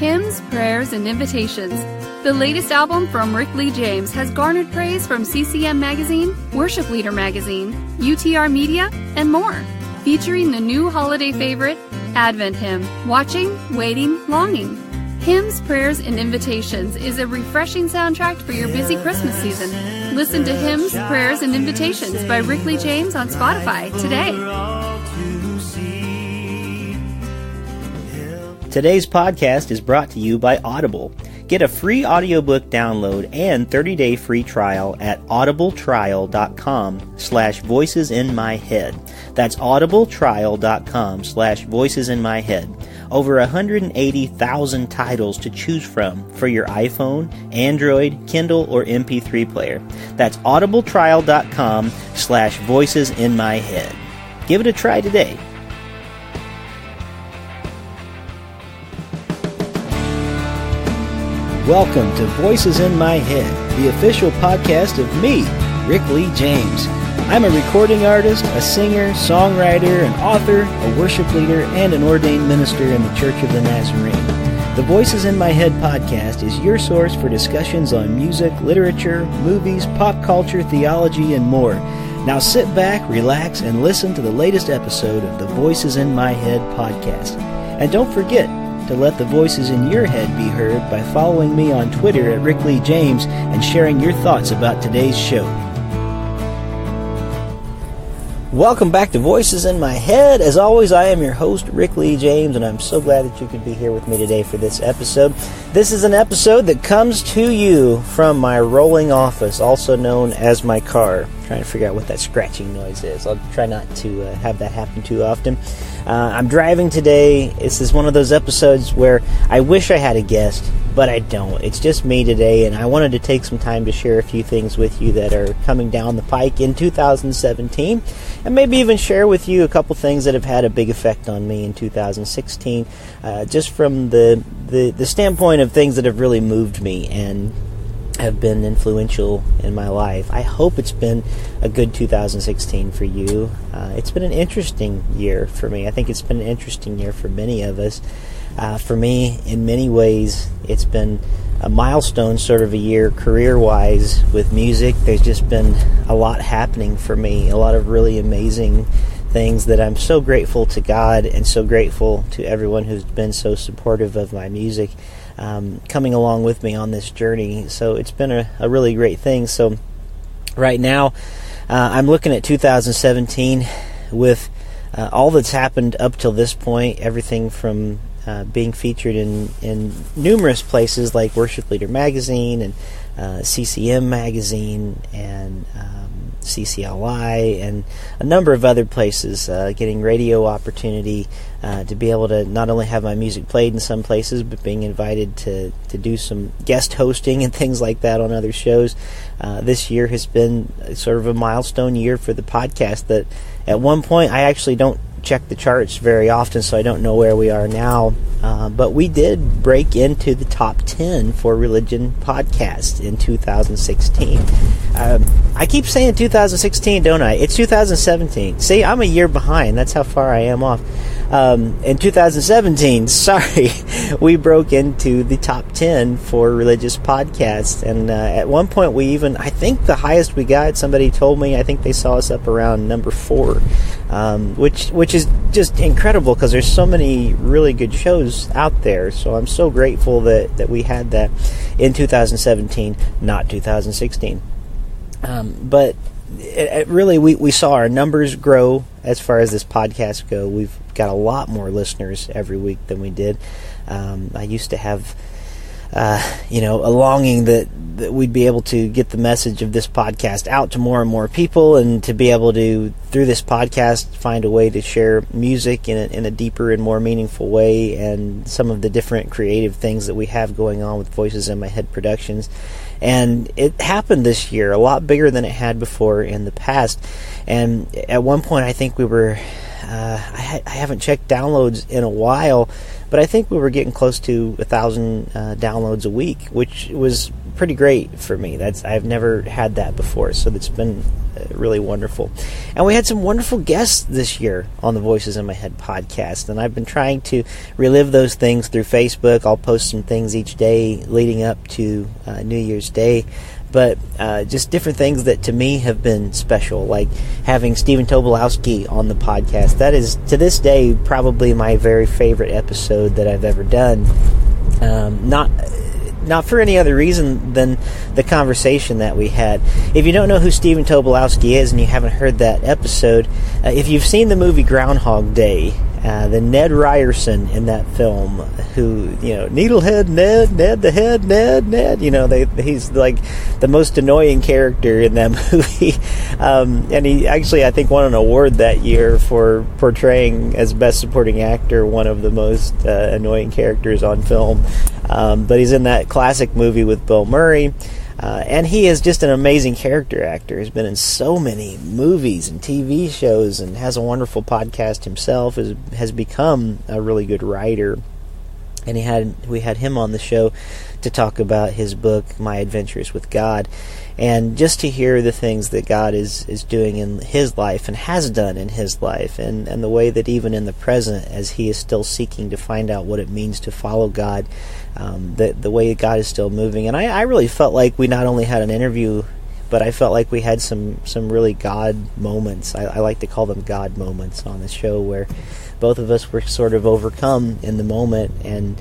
Hymns, Prayers, and Invitations. The latest album from Rick Lee James has garnered praise from CCM Magazine, Worship Leader Magazine, UTR Media, and more. Featuring the new holiday favorite, Advent Hymn, Watching, Waiting, Longing. Hymns, Prayers, and Invitations is a refreshing soundtrack for your busy Christmas season. Listen to Hymns, Prayers, and Invitations by Rick Lee James on Spotify today. Today's podcast is brought to you by Audible. Get a free audiobook download and 30-day free trial at audibletrial.com/voicesinmyhead. That's audibletrial.com/voicesinmyhead. Over 180,000 titles to choose from for your iPhone, Android, Kindle, or MP3 player. That's audibletrial.com/voicesinmyhead. Give it a try today. Welcome to Voices in My Head, the official podcast of me, Rick Lee James. I'm a recording artist, a singer, songwriter, an author, a worship leader, and an ordained minister in the Church of the Nazarene. The Voices in My Head podcast is your source for discussions on music, literature, movies, pop culture, theology, and more. Now sit back, relax, and listen to the latest episode of the Voices in My Head podcast. And don't forget to let the voices in your head be heard by following me on Twitter at Rick Lee James and sharing your thoughts about today's show. Welcome back to Voices in My Head. As always, I am your host, Rick Lee James, and I'm so glad that you could be here with me today for this episode. This is an episode that comes to you from my rolling office, also known as my car. I'm trying to figure out what that scratching noise is. I'll try not to have that happen too often. I'm driving today. This is one of those episodes where I wish I had a guest, but I don't. It's just me today, and I wanted to take some time to share a few things with you that are coming down the pike in 2017, and maybe even share with you a couple things that have had a big effect on me in 2016, just from the standpoint of things that have really moved me and have been influential in my life. I hope it's been a good 2016 for you. It's been an interesting year for me. I think it's been an interesting year for many of us. For me, in many ways, it's been a milestone sort of a year career-wise with music. There's just been a lot happening for me, a lot of really amazing things that I'm so grateful to God and so grateful to everyone who's been so supportive of my music, coming along with me on this journey. So it's been a really great thing. So right now, I'm looking at 2017 with all that's happened up till this point, everything from being featured in numerous places like Worship Leader Magazine and CCM Magazine and CCLI and a number of other places, getting radio opportunity to be able to not only have my music played in some places, but being invited to do some guest hosting and things like that on other shows. This year has been sort of a milestone year for the podcast that at one point I actually don't check the charts very often, so I don't know where we are now, but we did break into the top 10 for religion podcasts in 2016. I keep saying 2016, don't I? It's 2017. See, I'm a year behind. That's how far I am off. In 2017, we broke into the top 10 for religious podcasts, and at one point we even, I think the highest we got, somebody told me, I think they saw us up around number 4, which is just incredible because there's so many really good shows out there. So I'm so grateful that we had that in 2017, not 2016. But it really, we saw our numbers grow as far as this podcast go. We've got a lot more listeners every week than we did. I used to have a longing that we'd be able to get the message of this podcast out to more and more people, and to be able to, through this podcast, find a way to share music in a deeper and more meaningful way, and some of the different creative things that we have going on with Voices in My Head Productions. And it happened this year, a lot bigger than it had before in the past. And at one point, I think we were I haven't checked downloads in a while, but I think we were getting close to 1,000 downloads a week, which was pretty great for me. I've never had that before, so that's been really wonderful. And we had some wonderful guests this year on the Voices in My Head podcast, and I've been trying to relive those things through Facebook. I'll post some things each day leading up to New Year's Day, but just different things that to me have been special, like having Stephen Tobolowsky on the podcast. That is, to this day, probably my very favorite episode that I've ever done. Not for any other reason than the conversation that we had. If you don't know who Stephen Tobolowsky is and you haven't heard that episode, if you've seen the movie Groundhog Day, the Ned Ryerson in that film, who, Needlehead Ned the Head, Ned, he's like the most annoying character in that movie. And he actually, I think, won an award that year for portraying as Best Supporting Actor one of the most annoying characters on film. But he's in that classic movie with Bill Murray. And he is just an amazing character actor. He's been in so many movies and TV shows and has a wonderful podcast himself, has become a really good writer. And we had him on the show to talk about his book, My Adventures with God, and just to hear the things that God is doing in his life and has done in his life, and the way that even in the present, as he is still seeking to find out what it means to follow God, the way God is still moving. And I really felt like we not only had an interview, but I felt like we had some really God moments. I like to call them God moments on the show, where both of us were sort of overcome in the moment and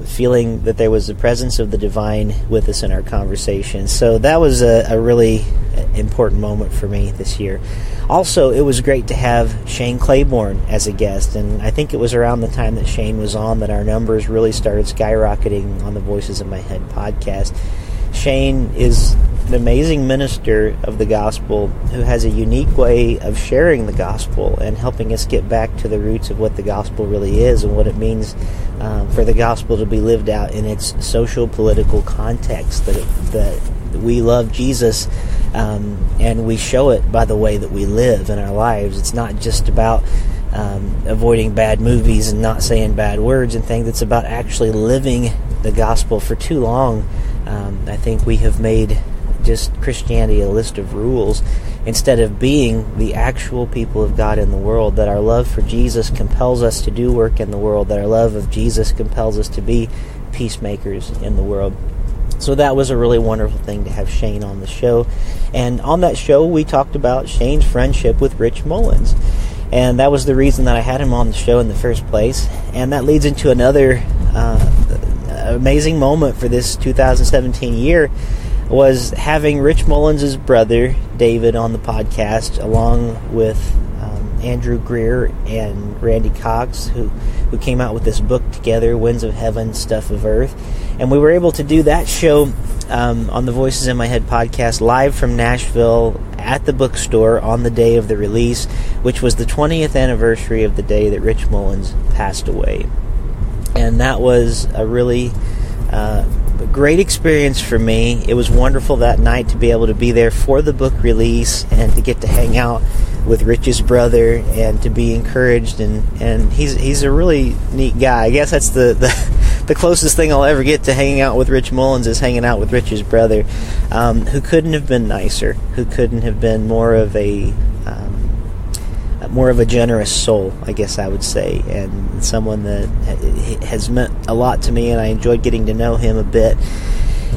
feeling that there was the presence of the divine with us in our conversation. So that was a really important moment for me this year. Also, it was great to have Shane Claiborne as a guest, and I think it was around the time that Shane was on that our numbers really started skyrocketing on the Voices in My Head podcast. Shane is an amazing minister of the gospel who has a unique way of sharing the gospel and helping us get back to the roots of what the gospel really is and what it means for the gospel to be lived out in its social political context, that we love Jesus and we show it by the way that we live in our lives. It's not just about avoiding bad movies and not saying bad words and things. It's about actually living the gospel. For too long, I think we have made just Christianity a list of rules instead of being the actual people of God in the world, that our love for Jesus compels us to do work in the world, that our love of Jesus compels us to be peacemakers in the world. So that was a really wonderful thing to have Shane on the show. And on that show, we talked about Shane's friendship with Rich Mullins. And that was the reason that I had him on the show in the first place. And that leads into another amazing moment for this 2017 year, was having Rich Mullins' brother, David, on the podcast, along with Andrew Greer and Randy Cox, who came out with this book together, Winds of Heaven, Stuff of Earth. And we were able to do that show on the Voices in My Head podcast live from Nashville at the bookstore on the day of the release, which was the 20th anniversary of the day that Rich Mullins passed away. And that was a really great experience for me. It was wonderful that night to be able to be there for the book release and to get to hang out with Rich's brother and to be encouraged. And he's a really neat guy. I guess that's the closest thing I'll ever get to hanging out with Rich Mullins is hanging out with Rich's brother, who couldn't have been nicer, who couldn't have been more of a generous soul, I guess I would say, and someone that has meant a lot to me, and I enjoyed getting to know him a bit.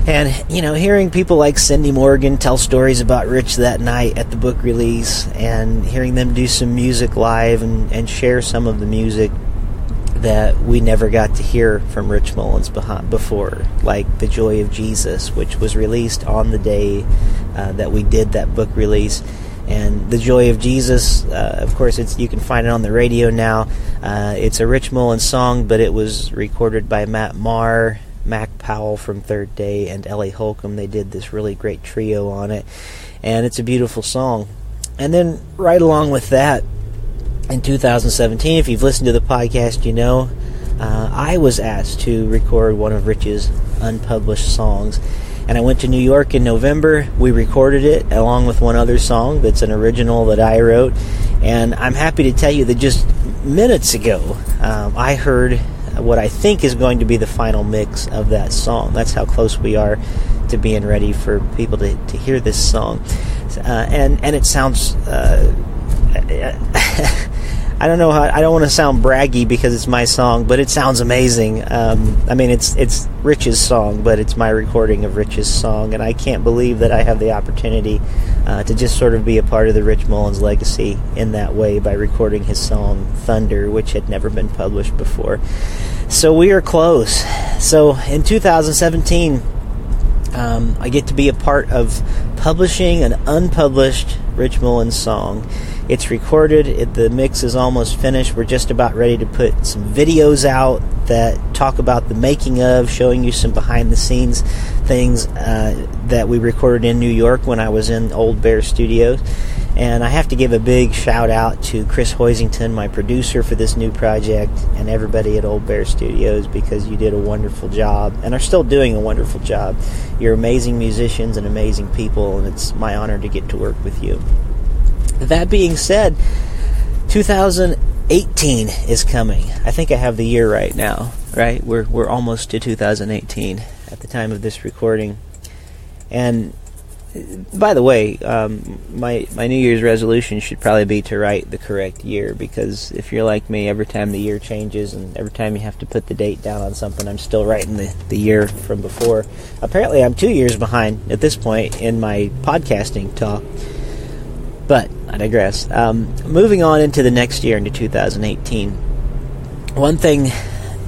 And, hearing people like Cindy Morgan tell stories about Rich that night at the book release, and hearing them do some music live and share some of the music that we never got to hear from Rich Mullins before, like The Joy of Jesus, which was released on the day that we did that book release. And The Joy of Jesus, of course, you can find it on the radio now. It's a Rich Mullins song, but it was recorded by Matt Maher, Mac Powell from Third Day, and Ellie Holcomb. They did this really great trio on it, and it's a beautiful song. And then right along with that, in 2017, if you've listened to the podcast, I was asked to record one of Rich's unpublished songs. And I went to New York in November. We recorded it along with one other song that's an original that I wrote. And I'm happy to tell you that just minutes ago, I heard what I think is going to be the final mix of that song. That's how close we are to being ready for people to hear this song. And it sounds... I don't know how. I don't want to sound braggy because it's my song, but it sounds amazing. I mean, it's Rich's song, but it's my recording of Rich's song, and I can't believe that I have the opportunity to just sort of be a part of the Rich Mullins legacy in that way by recording his song Thunder, which had never been published before. So we are close. So in 2017, I get to be a part of publishing an unpublished Rich Mullins song. It's recorded. The mix is almost finished. We're just about ready to put some videos out that talk about the making of, showing you some behind-the-scenes things that we recorded in New York when I was in Old Bear Studios. And I have to give a big shout-out to Chris Hoisington, my producer for this new project, and everybody at Old Bear Studios, because you did a wonderful job and are still doing a wonderful job. You're amazing musicians and amazing people, and it's my honor to get to work with you. That being said, 2018 is coming. I think I have the year right now, right? We're almost to 2018 at the time of this recording. And by the way, my New Year's resolution should probably be to write the correct year, because if you're like me, every time the year changes and every time you have to put the date down on something, I'm still writing the year from before. Apparently, I'm 2 years behind at this point in my podcasting talk. But I digress. Moving on into the next year, into 2018. One thing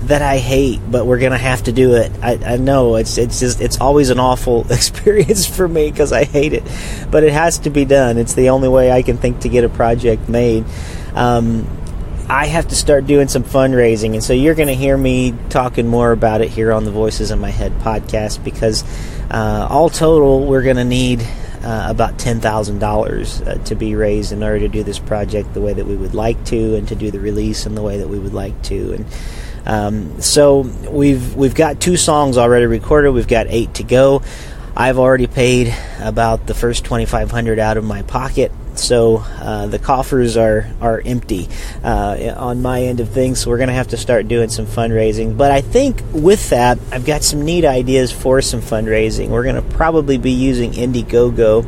that I hate, but we're gonna have to do it. I know it's always an awful experience for me because I hate it, but it has to be done. It's the only way I can think to get a project made. I have to start doing some fundraising, and so you're going to hear me talking more about it here on the Voices in My Head podcast, because all total we're going to need about $10,000 to be raised in order to do this project the way that we would like to, and to do the release in the way that we would like to. And so we've got 2 songs already recorded. We've got 8 to go. I've already paid about the first $2,500 out of my pocket, so the coffers are empty on my end of things. So we're going to have to start doing some fundraising. But I think with that, I've got some neat ideas for some fundraising. We're going to probably be using Indiegogo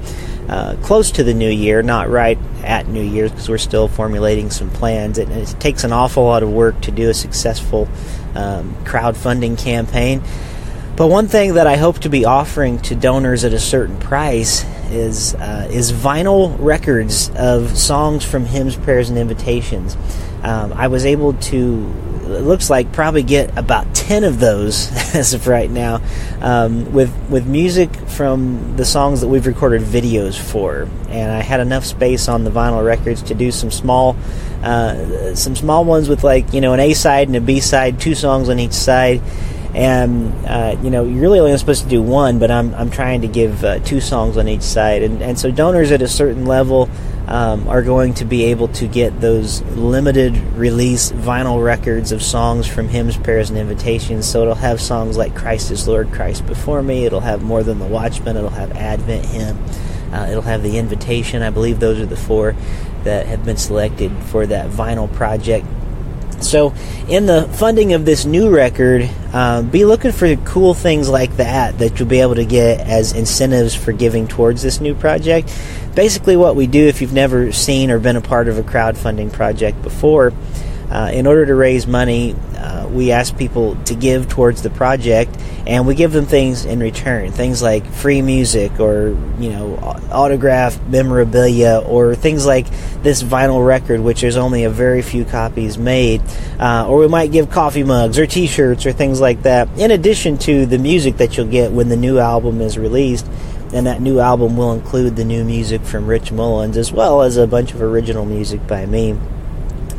close to the new year, not right at New Year's, because we're still formulating some plans. It takes an awful lot of work to do a successful crowdfunding campaign. But one thing that I hope to be offering to donors at a certain price is vinyl records of songs from hymns, prayers, and invitations. I was able to, it looks like, probably get about 10 of those as of right now, with music from the songs that we've recorded videos for. And I had enough space on the vinyl records to do some small ones with, like, an A-side and a B-side, 2 songs on each side. And you're really only supposed to do 1, but I'm trying to give 2 songs on each side, and so donors at a certain level are going to be able to get those limited release vinyl records of songs from hymns, prayers, and invitations. So it'll have songs like Christ is Lord, Christ Before Me. It'll have More Than the Watchman. It'll have Advent Hymn. It'll have The Invitation. I believe those are the 4 that have been selected for that vinyl project. So in the funding of this new record, be looking for cool things like that you'll be able to get as incentives for giving towards this new project. Basically what we do, if you've never seen or been a part of a crowdfunding project before, in order to raise money, we ask people to give towards the project, and we give them things in return. Things like free music, or autographed memorabilia, or things like this vinyl record, which there's only a very few copies made. Or we might give coffee mugs or t-shirts or things like that, in addition to the music that you'll get when the new album is released. And that new album will include the new music from Rich Mullins, as well as a bunch of original music by me.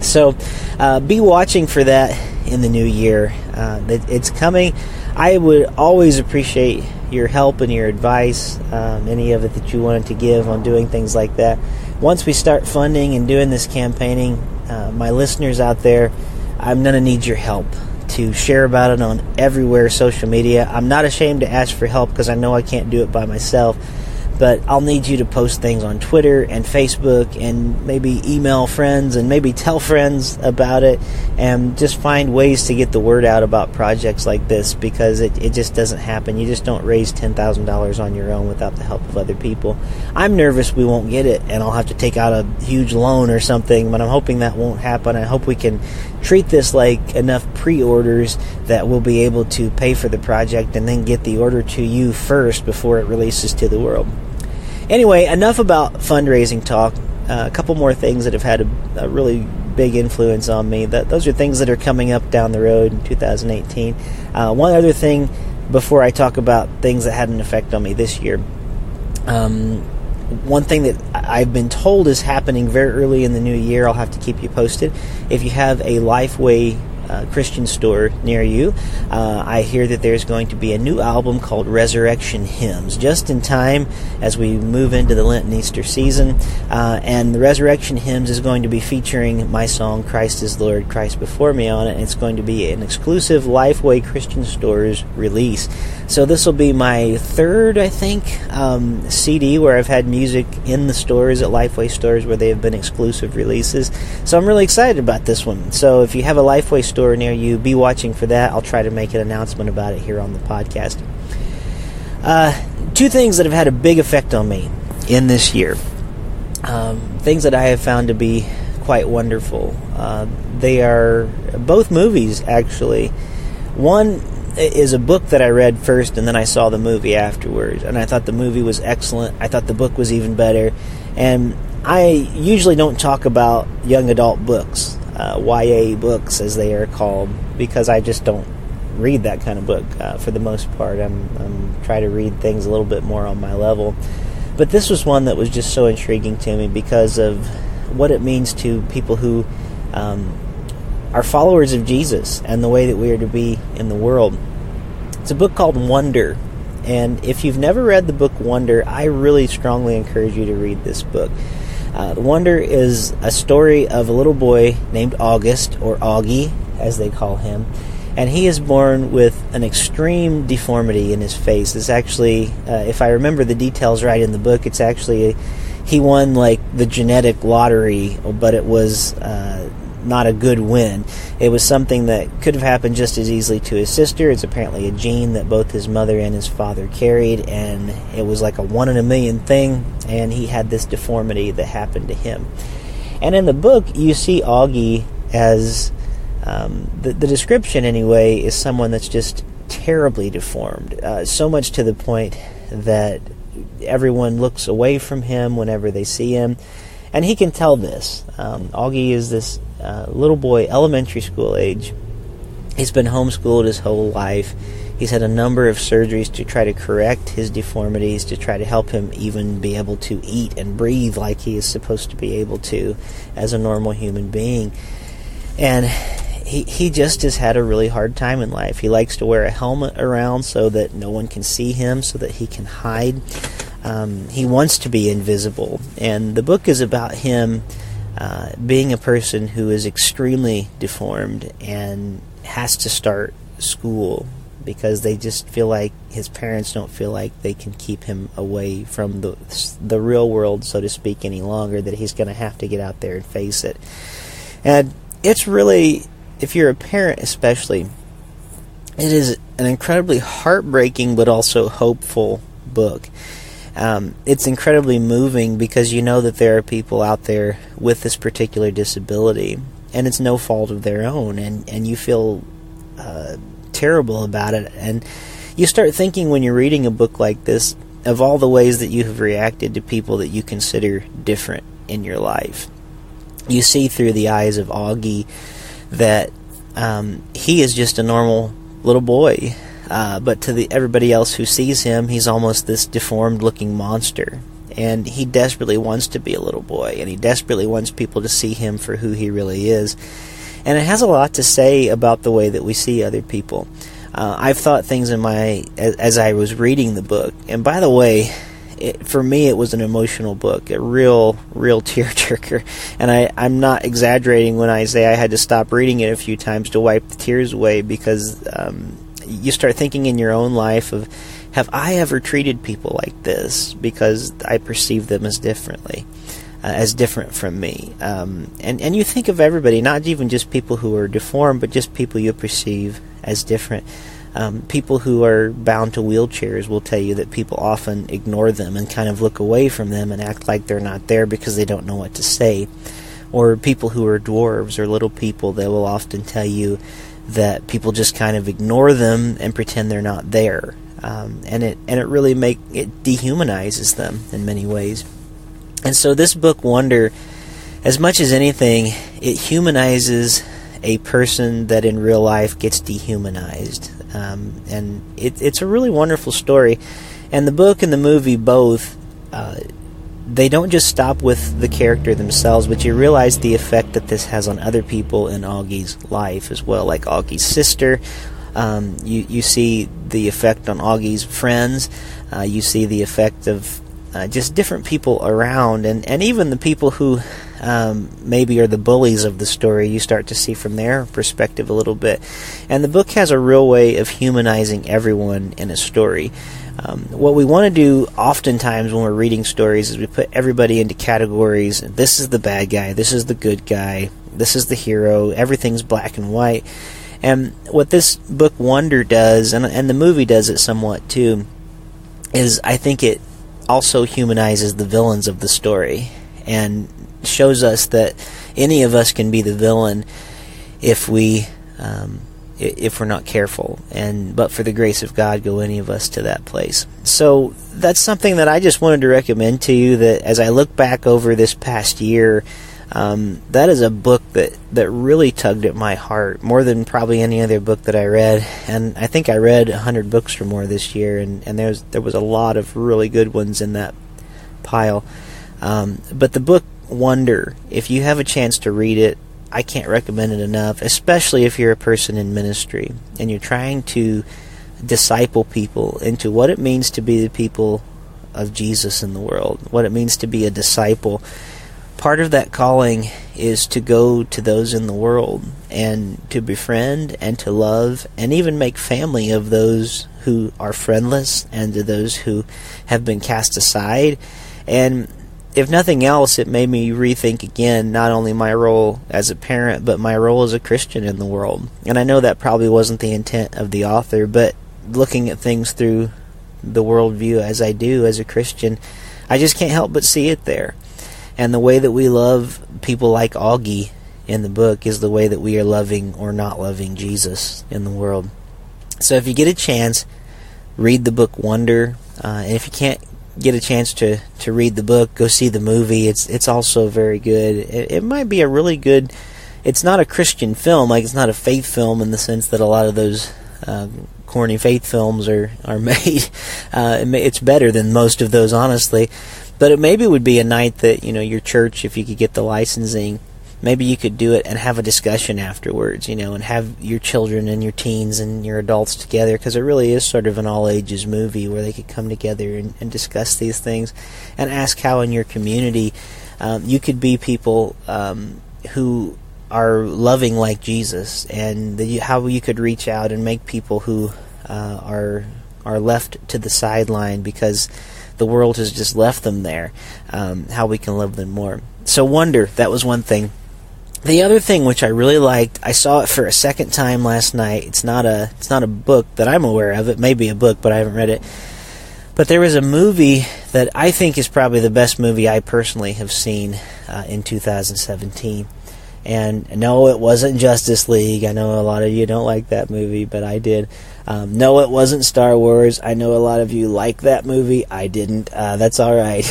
So be watching for that in the new year. It's coming. I would always appreciate your help and your advice, any of it that you wanted to give on doing things like that. Once we start funding and doing this campaigning, my listeners out there, I'm going to need your help to share about it on everywhere social media. I'm not ashamed to ask for help because I know I can't do it by myself. But I'll need you to post things on Twitter and Facebook and maybe email friends and maybe tell friends about it and just find ways to get the word out about projects like this, because it just doesn't happen. You just don't raise $10,000 on your own without the help of other people. I'm nervous we won't get it and I'll have to take out a huge loan or something, but I'm hoping that won't happen. I hope we can treat this like enough pre-orders that we'll be able to pay for the project and then get the order to you first before it releases to the world. Anyway, enough about fundraising talk. A couple more things that have had a really big influence on me. Those are things that are coming up down the road in 2018. One other thing before I talk about things that had an effect on me this year. One thing that I've been told is happening very early in the new year. I'll have to keep you posted. If you have a Lifeway Christian store near you, I hear that there's going to be a new album called Resurrection Hymns, just in time as we move into the Lent and Easter season. And the Resurrection Hymns is going to be featuring my song, Christ is Lord, Christ Before Me, on it. And it's going to be an exclusive Lifeway Christian Stores release. So this will be my third, I think, CD where I've had music in the stores at Lifeway stores where they have been exclusive releases. So I'm really excited about this one. So if you have a Lifeway store near you, be watching for that. I'll try to make an announcement about it here on the podcast. Two things that have had a big effect on me in this year. Things that I have found to be quite wonderful. They are both movies, actually. One is a book that I read first, and then I saw the movie afterwards, and I thought the movie was excellent. I thought the book was even better. And I usually don't talk about young adult books, YA books as they are called, because I just don't read that kind of book for the most part. I'm trying to read things a little bit more on my level. But this was one that was just so intriguing to me because of what it means to people who are followers of Jesus and the way that we are to be in the world. It's a book called Wonder. And if you've never read the book Wonder, I really strongly encourage you to read this book. Wonder is a story of a little boy named August, or Augie, as they call him. And he is born with an extreme deformity in his face. It's actually, if I remember the details right in the book, it's actually, he won like the genetic lottery, but it was not a good win. It was something that could have happened just as easily to his sister. It's apparently a gene that both his mother and his father carried, and it was like a 1 in a million thing, and he had this deformity that happened to him. And in the book, you see Augie as, the description anyway, is someone that's just terribly deformed, so much to the point that everyone looks away from him whenever they see him. And he can tell this. Augie is this little boy, elementary school age. He's been homeschooled his whole life. He's had a number of surgeries to try to correct his deformities, to try to help him even be able to eat and breathe like he is supposed to be able to as a normal human being. And he just has had a really hard time in life. He likes to wear a helmet around so that no one can see him, so that he can hide. He wants to be invisible. And the book is about him being a person who is extremely deformed and has to start school because they just feel like his parents don't feel like they can keep him away from the real world, so to speak, any longer, that he's going to have to get out there and face it. And it's really, if you're a parent especially, it is an incredibly heartbreaking but also hopeful book. It's incredibly moving because you know that there are people out there with this particular disability, and it's no fault of their own, and you feel terrible about it. And you start thinking when you're reading a book like this of all the ways that you have reacted to people that you consider different in your life. You see through the eyes of Augie that he is just a normal little boy. But to everybody else who sees him, he's almost this deformed-looking monster. And he desperately wants to be a little boy, and he desperately wants people to see him for who he really is. And it has a lot to say about the way that we see other people. I've thought things as I was reading the book. And by the way, for me, it was an emotional book, a real tearjerker. And I'm not exaggerating when I say I had to stop reading it a few times to wipe the tears away, because you start thinking in your own life of, have I ever treated people like this? Because I perceive them as different from me. And you think of everybody, not even just people who are deformed, but just people you perceive as different. People who are bound to wheelchairs will tell you that people often ignore them and kind of look away from them and act like they're not there because they don't know what to say. Or people who are dwarves or little people, they will often tell you that people just kind of ignore them and pretend they're not there. And it really it dehumanizes them in many ways. And so this book, Wonder, as much as anything, it humanizes a person that in real life gets dehumanized. And it's a really wonderful story. And the book and the movie both, they don't just stop with the character themselves, but you realize the effect that this has on other people in Augie's life as well. Like Augie's sister, you see the effect on Augie's friends, you see the effect of just different people around, and even the people who maybe are the bullies of the story, you start to see from their perspective a little bit. And the book has a real way of humanizing everyone in a story. What we want to do oftentimes when we're reading stories is we put everybody into categories. This is the bad guy, this is the good guy, this is the hero, everything's black and white. And what this book Wonder does, and the movie does it somewhat too, is I think it also humanizes the villains of the story and shows us that any of us can be the villain if we're not careful, but for the grace of God go any of us to that place. So that's something that I just wanted to recommend to you, that as I look back over this past year, that is a book that really tugged at my heart more than probably any other book that I read. And I think I read 100 books or more this year, and there was a lot of really good ones in that pile. But the book Wonder, if you have a chance to read it, I can't recommend it enough, especially if you're a person in ministry and you're trying to disciple people into what it means to be the people of Jesus in the world, what it means to be a disciple. Part of that calling is to go to those in the world and to befriend and to love and even make family of those who are friendless and to those who have been cast aside. And if nothing else, it made me rethink again not only my role as a parent, but my role as a Christian in the world. And I know that probably wasn't the intent of the author, but looking at things through the worldview as I do as a Christian, I just can't help but see it there. And the way that we love people like Augie in the book is the way that we are loving or not loving Jesus in the world. So if you get a chance, read the book Wonder. And if you can't get a chance to read the book, go see the movie. It's also very good. It might be a really good... It's not a Christian film, like it's not a faith film in the sense that a lot of those corny faith films are made. It's better than most of those, honestly. But it maybe would be a night that, your church, if you could get the licensing, maybe you could do it and have a discussion afterwards, and have your children and your teens and your adults together, because it really is sort of an all-ages movie where they could come together and discuss these things and ask how in your community you could be people who are loving like Jesus, and how you could reach out and make people who are left to the sideline because the world has just left them there, how we can love them more. So Wonder, that was one thing. The other thing which I really liked, I saw it for a second time last night. It's not a book that I'm aware of. It may be a book, but I haven't read it. But there was a movie that I think is probably the best movie I personally have seen in 2017. And no, it wasn't Justice League. I know a lot of you don't like that movie, but I did. No, it wasn't Star Wars. I know a lot of you like that movie. I didn't. That's all right.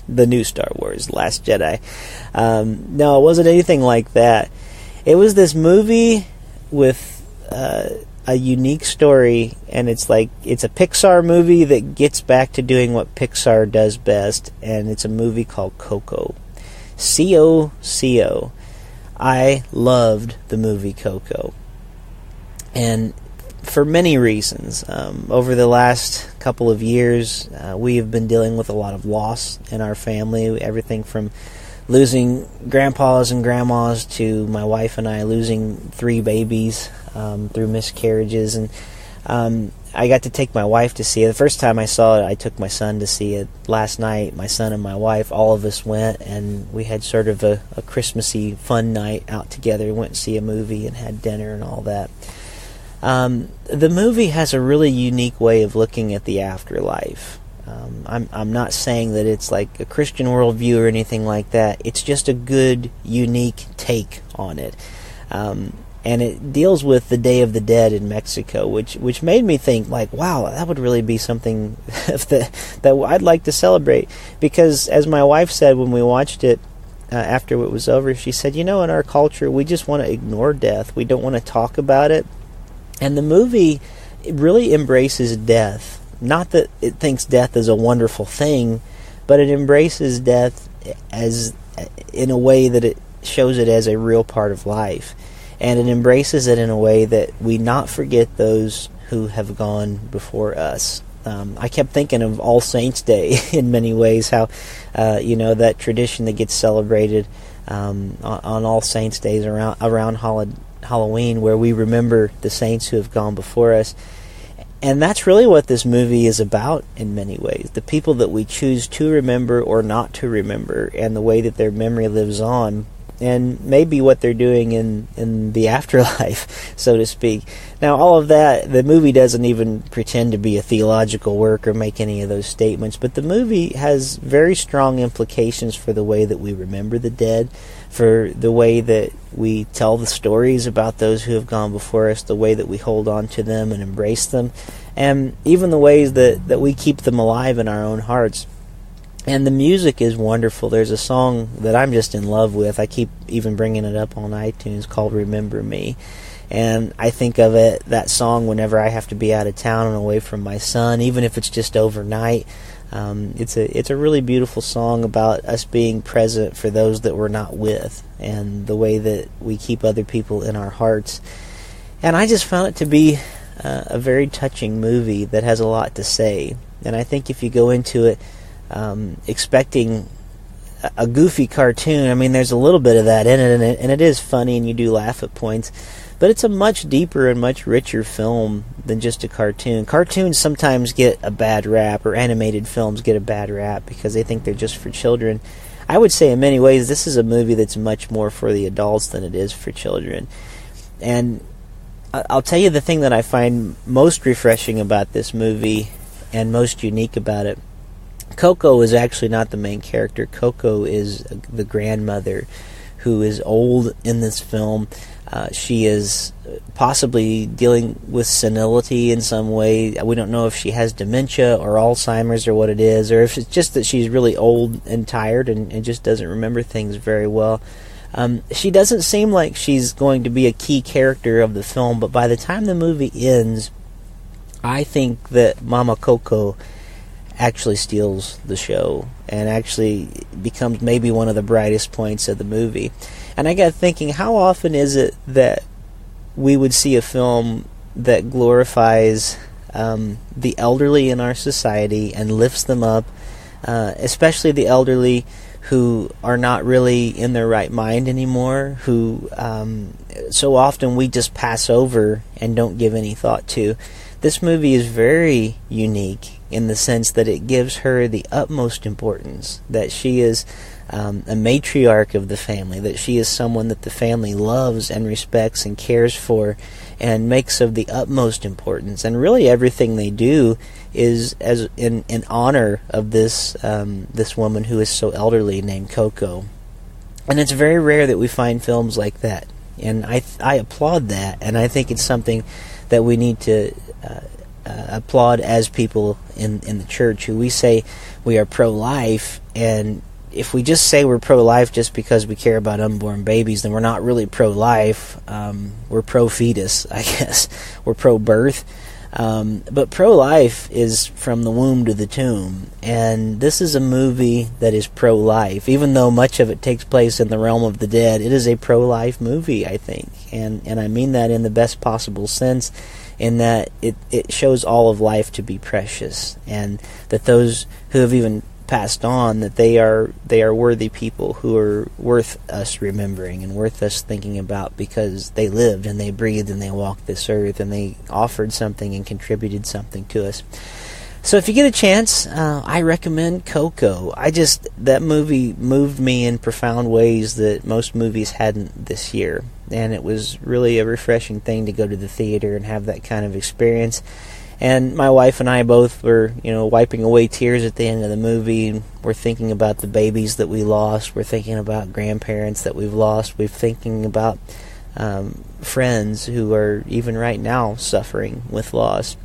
The new Star Wars, Last Jedi. No, it wasn't anything like that. It was this movie with a unique story, and it's a Pixar movie that gets back to doing what Pixar does best, and it's a movie called Coco. C-O-C-O. I loved the movie Coco. And for many reasons. Over the last couple of years, we have been dealing with a lot of loss in our family, everything from losing grandpas and grandmas to my wife and I losing 3 babies through miscarriages. And I got to take my wife to see it. The first time I saw it, I took my son to see it last night. My son and my wife, all of us went, and we had sort of a Christmassy fun night out together. We went to see a movie and had dinner and all that. The movie has a really unique way of looking at the afterlife. I'm not saying that it's like a Christian worldview or anything like that. It's just a good, unique take on it. And it deals with the Day of the Dead in Mexico, which made me think, like, wow, that would really be something that I'd like to celebrate. Because, as my wife said when we watched it after it was over, she said, in our culture, we just want to ignore death. We don't want to talk about it. And the movie really embraces death. Not that it thinks death is a wonderful thing, but it embraces death as in a way that it shows it as a real part of life. And it embraces it in a way that we not forget those who have gone before us. I kept thinking of All Saints' Day in many ways, how, that tradition that gets celebrated on All Saints' Days around Halloween, where we remember the saints who have gone before us. And that's really what this movie is about in many ways. The people that we choose to remember or not to remember, and the way that their memory lives on, and maybe what they're doing in the afterlife, so to speak. Now, all of that, the movie doesn't even pretend to be a theological work or make any of those statements, but the movie has very strong implications for the way that we remember the dead, for the way that we tell the stories about those who have gone before us, the way that we hold on to them and embrace them, and even the ways that we keep them alive in our own hearts. And the music is wonderful. There's a song that I'm just in love with. I keep even bringing it up on iTunes, called Remember Me. And I think of that song whenever I have to be out of town and away from my son, even if it's just overnight. It's a really beautiful song about us being present for those that we're not with, and the way that we keep other people in our hearts. And I just found it to be a very touching movie that has a lot to say. And I think if you go into it expecting a goofy cartoon, I mean, there's a little bit of that in it, and it is funny, and you do laugh at points, but it's a much deeper and much richer film than just a cartoon. Cartoons sometimes get a bad rap, or animated films get a bad rap, because they think they're just for children. I would say in many ways this is a movie that's much more for the adults than it is for children. And I'll tell you the thing that I find most refreshing about this movie, and most unique about it. Coco is actually not the main character. Coco is the grandmother who is old in this film. She is possibly dealing with senility in some way. We don't know if she has dementia or Alzheimer's or what it is, or if it's just that she's really old and tired and just doesn't remember things very well. She doesn't seem like she's going to be a key character of the film, but by the time the movie ends, I think that Mama Coco actually steals the show and actually becomes maybe one of the brightest points of the movie. And I got thinking, how often is it that we would see a film that glorifies the elderly in our society and lifts them up, especially the elderly who are not really in their right mind anymore, who so often we just pass over and don't give any thought to. This movie is very unique in the sense that it gives her the utmost importance, that she is a matriarch of the family, that she is someone that the family loves and respects and cares for and makes of the utmost importance. And really everything they do is as in honor of this woman who is so elderly, named Coco. And it's very rare that we find films like that. And I applaud that, and I think it's something that we need to applaud as people in the church, who we say we are pro-life, and if we just say we're pro-life just because we care about unborn babies, then we're not really pro-life. We're pro-fetus, I guess. We're pro-birth. But pro-life is from the womb to the tomb, and this is a movie that is pro-life. Even though much of it takes place in the realm of the dead, it is a pro-life movie, I think, and I mean that in the best possible sense. in that it shows all of life to be precious, and that those who have even passed on, that they are worthy people who are worth us remembering and worth us thinking about, because they lived and they breathed and they walked this earth and they offered something and contributed something to us. So if you get a chance, I recommend Coco. That movie moved me in profound ways that most movies hadn't this year, and it was really a refreshing thing to go to the theater and have that kind of experience. And my wife and I both were, wiping away tears at the end of the movie, and we're thinking about the babies that we lost, we're thinking about grandparents that we've lost, we're thinking about friends who are even right now suffering with loss.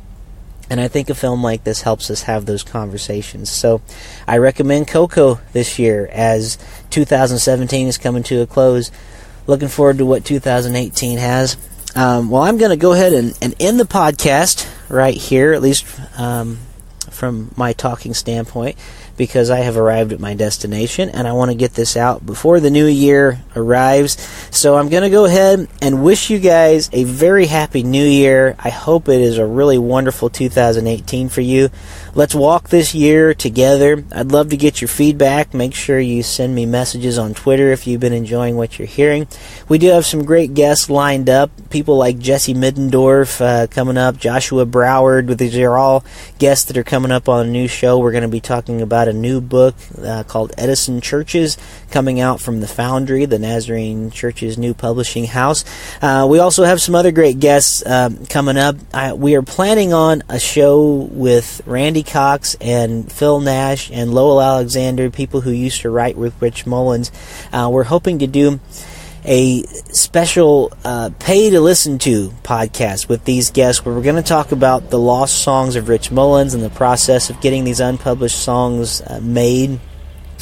And I think a film like this helps us have those conversations. So I recommend Coco this year as 2017 is coming to a close. Looking forward to what 2018 has. Well, I'm going to go ahead and end the podcast right here, at least from my talking standpoint, because I have arrived at my destination and I want to get this out before the new year arrives. So I'm going to go ahead and wish you guys a very happy new year. I hope it is a really wonderful 2018 for you. Let's walk this year together. I'd love to get your feedback. Make sure you send me messages on Twitter if you've been enjoying what you're hearing. We do have some great guests lined up. People like Jesse Middendorf coming up, Joshua Broward. These are all guests that are coming up on a new show. We're going to be talking about a new book called Edison Churches, coming out from the Foundry, the Nazarene Church's new publishing house. We also have some other great guests coming up. We are planning on a show with Randy Cox and Phil Nash and Lowell Alexander, people who used to write with Rich Mullins. We're hoping to do a special pay-to-listen-to podcast with these guests, where we're going to talk about the lost songs of Rich Mullins and the process of getting these unpublished songs made.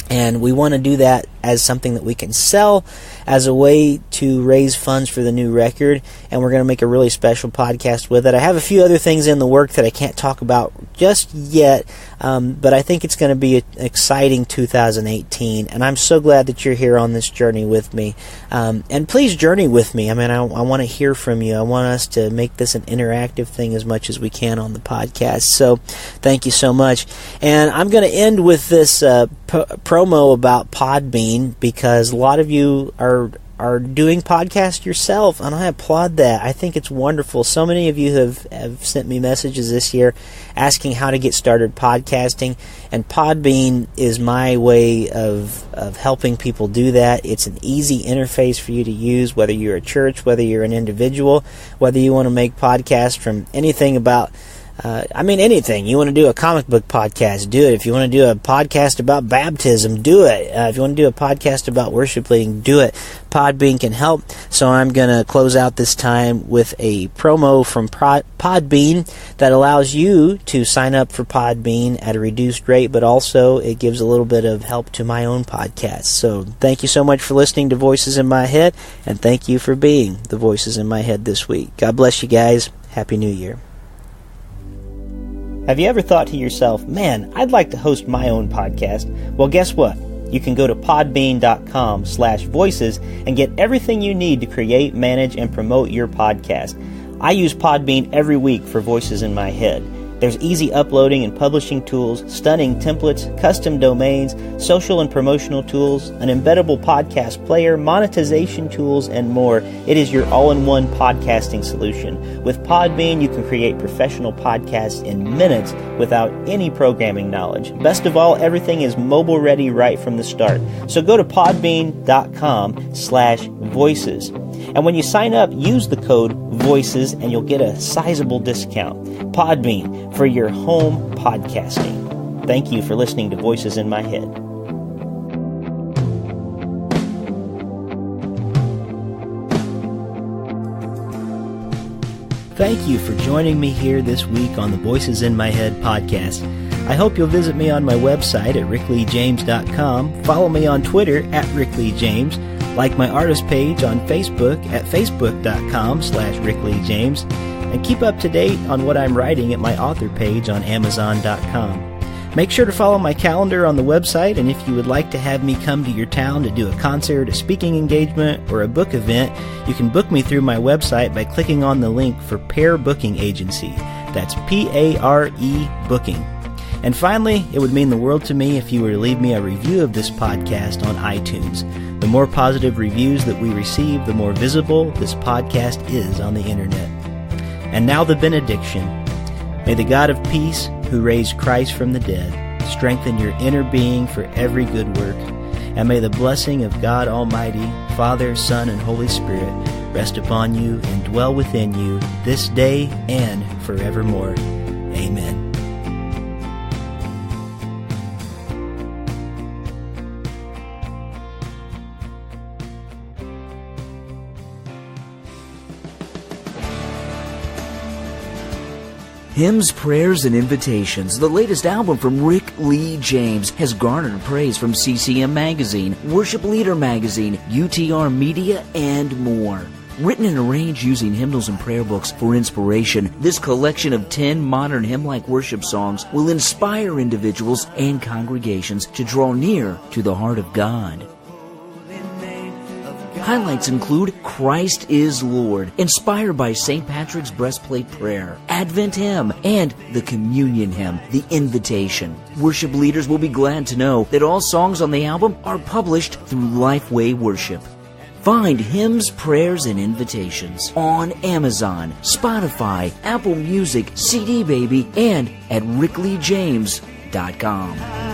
And we want to do that as something that we can sell as a way to raise funds for the new record, and we're going to make a really special podcast with it. I have a few other things in the work that I can't talk about just yet, but I think it's going to be an exciting 2018, and I'm so glad that you're here on this journey with me. And please journey with me. I mean, I want to hear from you. I want us to make this an interactive thing as much as we can on the podcast, so thank you so much. And I'm going to end with this promo about Podbean, because a lot of you are doing podcasts yourself, and I applaud that. I think it's wonderful. So many of you have sent me messages this year asking how to get started podcasting, and Podbean is my way of helping people do that. It's an easy interface for you to use, whether you're a church, whether you're an individual, whether you want to make podcasts from anything about anything. You want to do a comic book podcast, do it. If you want to do a podcast about baptism, do it. If you want to do a podcast about worship leading, do it. Podbean can help. So I'm going to close out this time with a promo from Podbean that allows you to sign up for Podbean at a reduced rate, but also it gives a little bit of help to my own podcast. So thank you so much for listening to Voices in My Head, and thank you for being the Voices in My Head this week. God bless you guys. Happy New Year. Have you ever thought to yourself, man, I'd like to host my own podcast? Well, guess what? You can go to podbean.com/voices and get everything you need to create, manage, and promote your podcast. I use Podbean every week for Voices in My Head. There's easy uploading and publishing tools, stunning templates, custom domains, social and promotional tools, an embeddable podcast player, monetization tools, and more. It is your all-in-one podcasting solution. With Podbean, you can create professional podcasts in minutes without any programming knowledge. Best of all, everything is mobile-ready right from the start. So go to podbean.com/voices. And when you sign up, use the code VOICES and you'll get a sizable discount. Podbean, for your home podcasting. Thank you for listening to Voices in My Head. Thank you for joining me here this week on the Voices in My Head podcast. I hope you'll visit me on my website at rickleejames.com, follow me on Twitter at rickleejames, like my artist page on Facebook at facebook.com/rickleejames, and keep up to date on what I'm writing at my author page on amazon.com. Make sure to follow my calendar on the website, and if you would like to have me come to your town to do a concert, a speaking engagement, or a book event, you can book me through my website by clicking on the link for Pair Booking Agency. That's P-A-R-E Booking. And finally, it would mean the world to me if you were to leave me a review of this podcast on iTunes. The more positive reviews that we receive, the more visible this podcast is on the internet. And now the benediction. May the God of peace, who raised Christ from the dead, strengthen your inner being for every good work. And may the blessing of God Almighty, Father, Son, and Holy Spirit rest upon you and dwell within you this day and forevermore. Amen. Hymns, Prayers, and Invitations, the latest album from Rick Lee James, has garnered praise from CCM Magazine, Worship Leader Magazine, UTR Media, and more. Written and arranged using hymnals and prayer books for inspiration, this collection of 10 modern hymn-like worship songs will inspire individuals and congregations to draw near to the heart of God. Highlights include Christ is Lord, inspired by St. Patrick's Breastplate Prayer, Advent Hymn, and the Communion Hymn, The Invitation. Worship leaders will be glad to know that all songs on the album are published through Lifeway Worship. Find Hymns, Prayers, and Invitations on Amazon, Spotify, Apple Music, CD Baby, and at rickleejames.com.